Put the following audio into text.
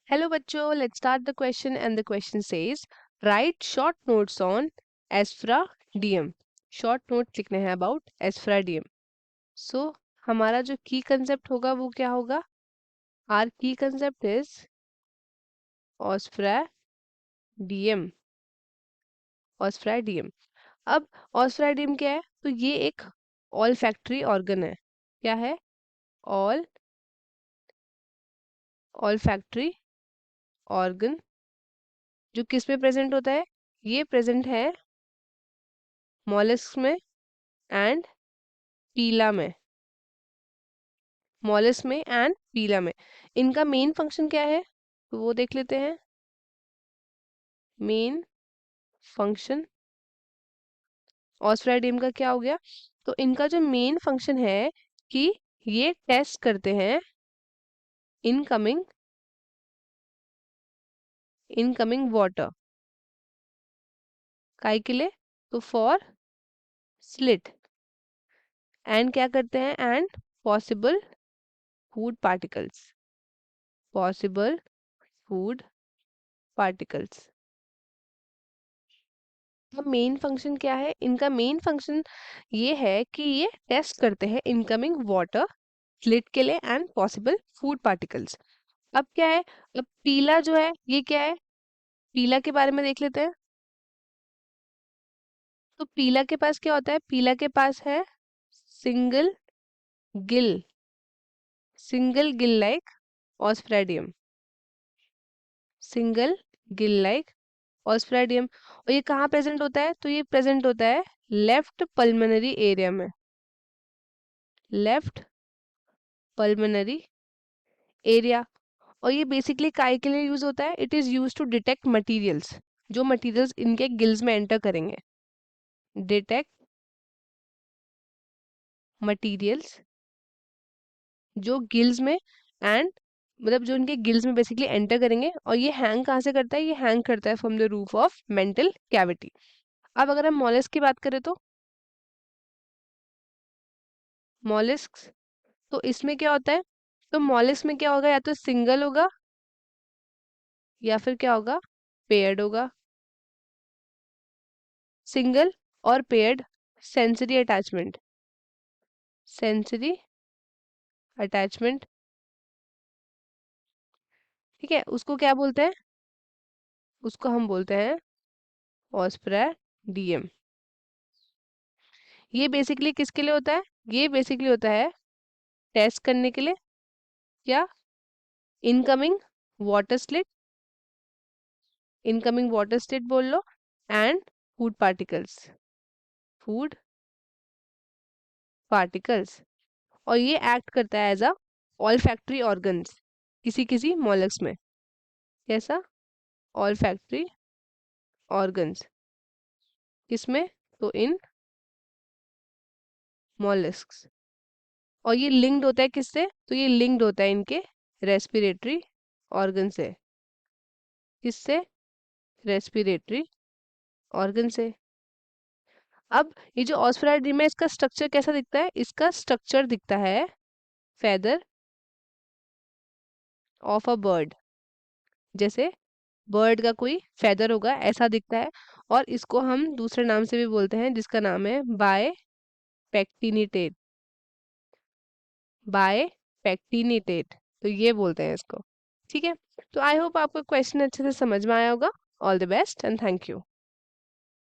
Hello बच्चों, let's start the question and the question says write short notes on osphradium. Short note लिखने हैं about एस्फ्राडियम. सो हमारा जो की कंसेप्ट होगा वो क्या होगा? आर की कंसेप्ट इज ऑस्फ्राडियम. ऑस्फ्राडियम. अब ऑस्फ्राडियम क्या है? तो ये एक ऑल फैक्ट्री ऑर्गन है. क्या है? All all factory organ. जो किस में प्रेजेंट होता है? ये प्रेजेंट है मॉलस्क में एंड पीला में. मॉलस्क में एंड पीला में. इनका मेन फंक्शन क्या है? तो वो देख लेते हैं. मेन फंक्शन ऑस्ट्राइडियम का क्या हो गया? तो इनका जो मेन फंक्शन है कि ये टेस्ट करते हैं इनकमिंग इनकमिंग वाटर. काय के लिए? तो फॉर स्लिट. एंड क्या करते हैं? And possible food particles. Possible food particles. अब मेन फंक्शन क्या है इनका? मेन फंक्शन ये है कि ये टेस्ट करते हैं इनकमिंग वाटर स्लिट के लिए एंड पॉसिबल फूड पार्टिकल्स. अब क्या है? अब पीला जो है ये क्या है? पीला के बारे में देख लेते हैं. तो पीला के पास क्या होता है? पीला के पास है single gill. Single gill like osphradium. Single gill like osphradium. और ये कहाँ प्रेजेंट होता है? तो ये प्रेजेंट होता है लेफ्ट पल्मोनरी एरिया में. Left pulmonary area. और ये बेसिकली काय के लिए यूज होता है? It is use to detect materials. जो मटेरियल्स इनके गिल्स में एंटर करेंगे. डिटेक्ट मटेरियल्स जो गिल्स में एंड मतलब जो इनके गिल्स में बेसिकली एंटर करेंगे. और ये हैंग कहाँ से करता है? ये हैंग करता है from the roof of mantle cavity. अब अगर हम मॉलस्क की बात करें तो मॉलस्क. तो इसमें क्या होता है? तो मॉलस्क में क्या होगा? या तो सिंगल होगा या फिर क्या होगा? पेयर्ड होगा. सिंगल और paired. Sensory attachment. Sensory attachment. ठीक है, उसको क्या बोलते हैं? उसको हम बोलते हैं ऑस्प्रेडियम. ये बेसिकली किसके लिए होता है? ये बेसिकली होता है टेस्ट करने के लिए. क्या? Incoming water slit. Incoming water slit बोल लो. And food particles. Food particles. और ये एक्ट करता है as a olfactory organs किसी किसी मॉलस्क में. कैसा? Olfactory organs. किसमें? तो इन मॉलस्क्स. और ये लिंक्ड होता है किससे? तो ये लिंक्ड होता है इनके रेस्पिरेटरी ऑर्गन से. किससे? रेस्पिरेटरी ऑर्गन से. अब ये जो ऑस्फेराइडियम है इसका स्ट्रक्चर कैसा दिखता है? इसका स्ट्रक्चर दिखता है फेदर ऑफ अ बर्ड. जैसे बर्ड का कोई फेदर होगा ऐसा दिखता है. और इसको हम दूसरे नाम से भी बोलते हैं जिसका नाम है बाय पैक्टिनिटेट. बाय पैक्टिनिटेट. तो ये बोलते हैं इसको. ठीक है. तो आई होप आपको क्वेश्चन अच्छे से समझ में आया होगा. All the best and thank you.